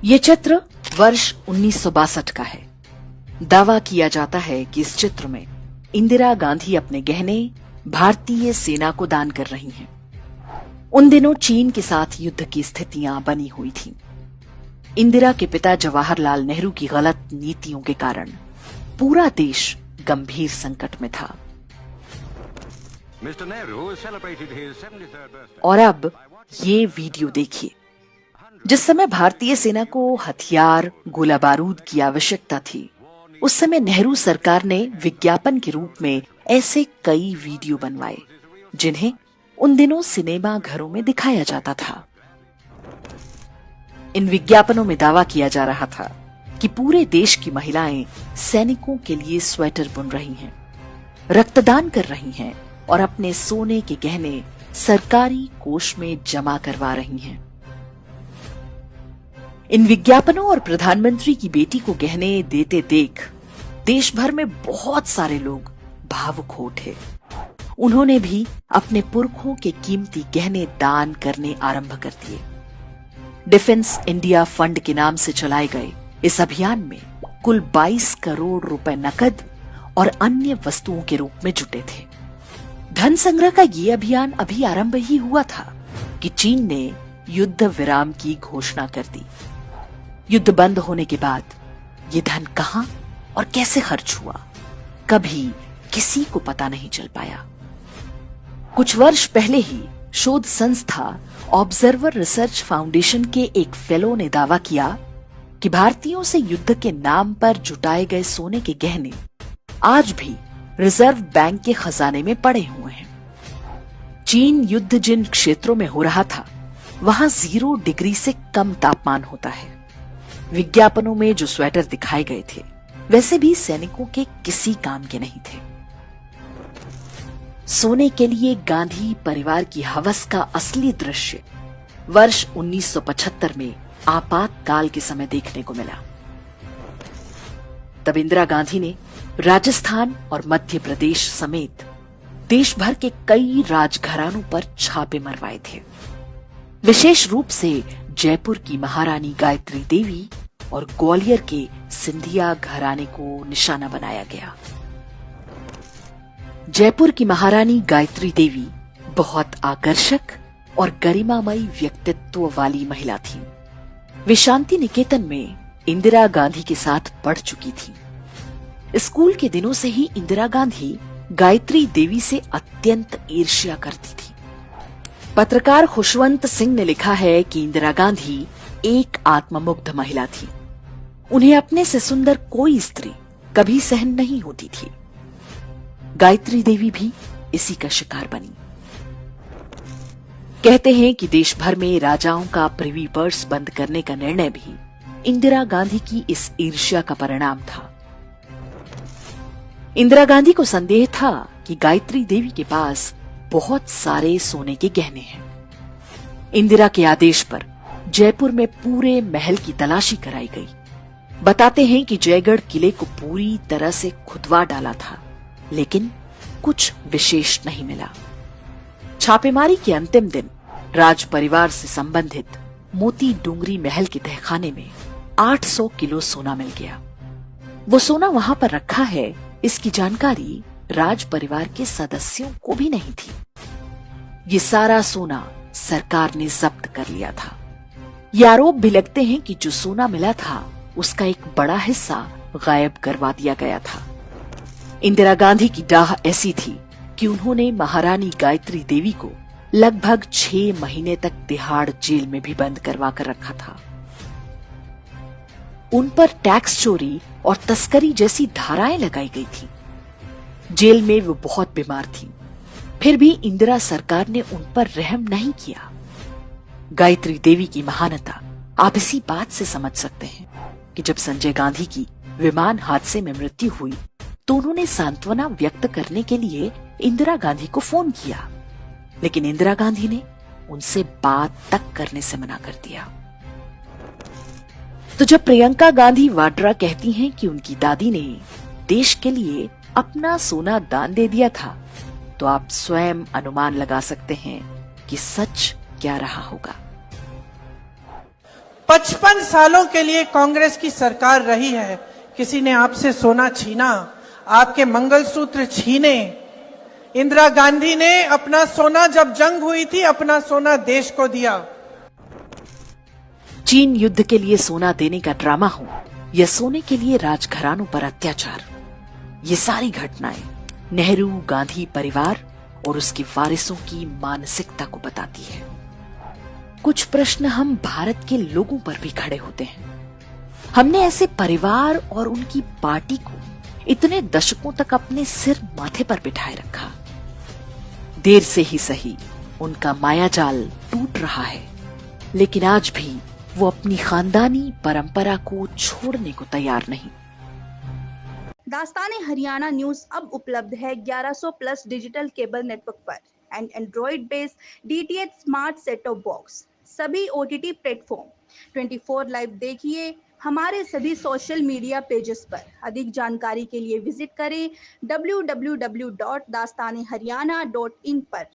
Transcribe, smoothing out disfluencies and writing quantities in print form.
ये चित्र वर्ष 1962 का है। दावा किया जाता है कि इस चित्र में इंदिरा गांधी अपने गहने भारतीय सेना को दान कर रही हैं। उन दिनों चीन के साथ युद्ध की स्थितियां बनी हुई थीं। इंदिरा के पिता जवाहरलाल नेहरू की गलत नीतियों के कारण पूरा देश गंभीर संकट में था। और अब ये वीडियो देखिए। जिस समय भारतीय सेना को हथियार, गोला बारूद की आवश्यकता थी, उस समय नेहरू सरकार ने विज्ञापन के रूप में ऐसे कई वीडियो बनवाए जिन्हें उन दिनों सिनेमा घरों में दिखाया जाता था। इन विज्ञापनों में दावा किया जा रहा था कि पूरे देश की महिलाएं सैनिकों के लिए स्वेटर बुन रही हैं, रक्तदान कर रही हैं और अपने सोने के गहने सरकारी कोष में जमा करवा रही हैं। इन विज्ञापनों और प्रधानमंत्री की बेटी को गहने देते देख देश भर में बहुत सारे लोग भावुक हो उठे। उन्होंने भी अपने पुरखों के कीमती गहने दान करने आरंभ कर दिए। डिफेंस इंडिया फंड के नाम से चलाए गए इस अभियान में कुल 22 करोड़ रुपए नकद और अन्य वस्तुओं के रूप में जुटे थे। धन संग्रह का ये अभियान अभी आरंभ ही हुआ था कि चीन ने युद्ध विराम की घोषणा कर दी। युद्ध बंद होने के बाद ये धन कहां और कैसे खर्च हुआ, कभी किसी को पता नहीं चल पाया। कुछ वर्ष पहले ही शोध संस्था ऑब्जर्वर रिसर्च फाउंडेशन के एक फेलो ने दावा किया कि भारतीयों से युद्ध के नाम पर जुटाए गए सोने के गहने आज भी रिजर्व बैंक के खजाने में पड़े हुए हैं। चीन युद्ध जिन क्षेत्रों में हो रहा था, वहां 0 डिग्री से कम तापमान होता है। विज्ञापनों में जो स्वेटर दिखाए गए थे, वैसे भी सैनिकों के किसी काम के नहीं थे। सोने के लिए गांधी परिवार की हवस का असली दृश्य वर्ष 1975 में आपातकाल के समय देखने को मिला। तब इंदिरा गांधी ने राजस्थान और मध्य प्रदेश समेत देश भर के कई राजघरानों पर छापे मरवाए थे। विशेष रूप से जयपुर की महारानी गायत्री देवी और ग्वालियर के सिंधिया घराने को निशाना बनाया गया। जयपुर की महारानी गायत्री देवी बहुत आकर्षक और गरिमामयी व्यक्तित्व वाली महिला थी। वे शांति निकेतन में इंदिरा गांधी के साथ पढ़ चुकी थी। स्कूल के दिनों से ही इंदिरा गांधी गायत्री देवी से अत्यंत ईर्ष्या करती थी। पत्रकार खुशवंत सिंह ने लिखा है कि इंदिरा गांधी एक आत्ममुग्ध महिला थी। उन्हें अपने से सुंदर कोई स्त्री कभी सहन नहीं होती थी। गायत्री देवी भी इसी का शिकार बनी। कहते हैं कि देश भर में राजाओं का प्रिवी पर्स बंद करने का निर्णय भी इंदिरा गांधी की इस ईर्ष्या का परिणाम था। इंदिरा गांधी को संदेह था कि गायत्री देवी के पास बहुत सारे सोने के गहने हैं। इंदिरा के आदेश पर जयपुर में पूरे महल की तलाशी कराई गई। बताते हैं कि जयगढ़ किले को पूरी तरह से खुदवा डाला था, लेकिन कुछ विशेष नहीं मिला। छापेमारी के अंतिम दिन राज परिवार से संबंधित मोती डूंगरी महल के तहखाने में 800 किलो सोना मिल गया। वो सोना वहां पर रखा है, इसकी जानकारी राज परिवार के सदस्यों को भी नहीं थी। ये सारा सोना सरकार ने जब्त कर लिया था। ये आरोप भी लगते हैं कि जो सोना मिला था, उसका एक बड़ा हिस्सा गायब करवा दिया गया था। इंदिरा गांधी की डाह ऐसी थी कि उन्होंने महारानी गायत्री देवी को लगभग 6 महीने तक तिहाड़ जेल में भी बंद करवा कर रखा था। उन पर टैक्स चोरी और तस्करी जैसी धाराएं लगाई गई थी। जेल में वो बहुत बीमार थी, फिर भी इंदिरा सरकार ने उन पर रहम नहीं किया। गायत्री देवी की महानता आप इसी बात से समझ सकते हैं कि जब संजय गांधी की विमान हादसे में मृत्यु हुई, तो उन्होंने सांत्वना व्यक्त करने के लिए इंदिरा गांधी को फोन किया, लेकिन इंदिरा गांधी ने उनसे बात तक करने से मना कर दिया। तो जब प्रियंका गांधी वाड्रा कहती हैं कि उनकी दादी ने देश के लिए अपना सोना दान दे दिया था, तो आप स्वयं अनुमान लगा सकते हैं कि सच क्या रहा होगा। 55 सालों के लिए कांग्रेस की सरकार रही है। किसी ने आपसे सोना छीना, आपके मंगलसूत्र छीने। इंदिरा गांधी ने अपना सोना, जब जंग हुई थी, अपना सोना देश को दिया। चीन युद्ध के लिए सोना देने का ड्रामा हो या सोने के लिए राजघरानों पर अत्याचार, ये सारी घटनाएं नेहरू गांधी परिवार और उसके वारिसों की मानसिकता को बताती है। कुछ प्रश्न हम भारत के लोगों पर भी खड़े होते हैं। हमने ऐसे परिवार और उनकी पार्टी को इतने दशकों तक अपने सिर माथे पर बिठाए रखा। देर से ही सही उनका मायाजाल टूट रहा है, लेकिन आज भी वो अपनी खानदानी परंपरा को छोड़ने को तैयार नहीं। दास्ताने हरियाणा न्यूज अब उपलब्ध है 1100 प्लस डिजिटल केबल नेटवर्क पर and Android based DTH smart set top box, सभी ओटीटी प्लेटफॉर्म। 24 लाइव देखिए हमारे सभी सोशल मीडिया पेजेस पर। अधिक जानकारी के लिए विजिट करें www.dastaneharyana.in पर।